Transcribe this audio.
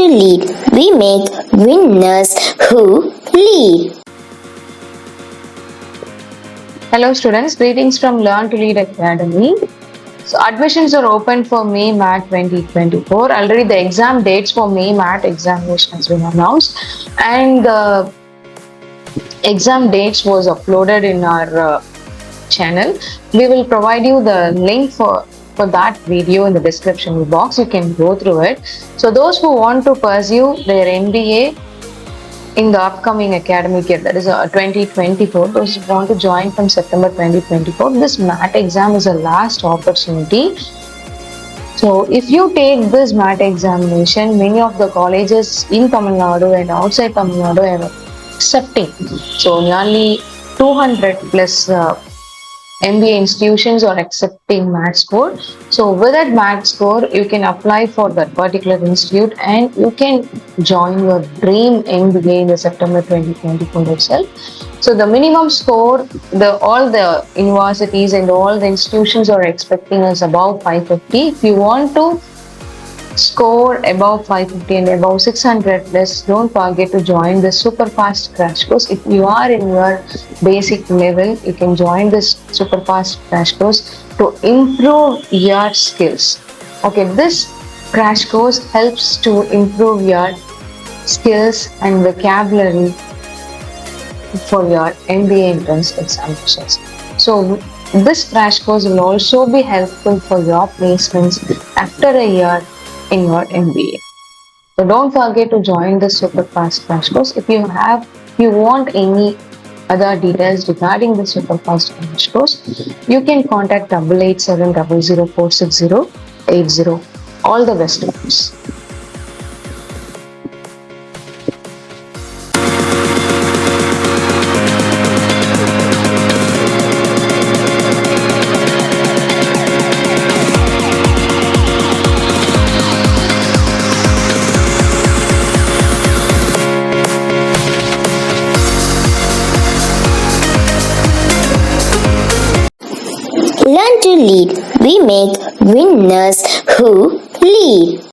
lead, we make winners who lead. Hello students, greetings from Learn to Lead Academy. So admissions are open for May MAT 2024. Already the exam dates for May MAT examination has been announced and the exam dates was uploaded in our channel. We will provide you the link for that video in the description box. You can go through it. So those who want to pursue their MBA in the upcoming academic year, that is 2024, those who want to join from September 2024, this MAT exam is a last opportunity. So if you take this MAT examination, many of the colleges in Tamil Nadu and outside Tamil Nadu are accepting. So nearly 200 plus MBA institutions are accepting MAT score. So with that MAT score, you can apply for that particular institute and you can join your dream MBA in the September 2024 itself. So the minimum score, all the universities and all the institutions are expecting is above 550. If you want to score above 550 and above 600 plus, don't forget to join the super fast crash course. If you are in your basic level, you can join this super fast crash course to improve your skills. Okay, this crash course helps to improve your skills and vocabulary for your MBA entrance examinations. So this crash course will also be helpful for your placements after a year in your MBA. So don't forget to join the super fast crash course. If you want any other details regarding the super fast crash course, you can contact 8870046080. All the best to us. Learn to lead, we make winners who lead.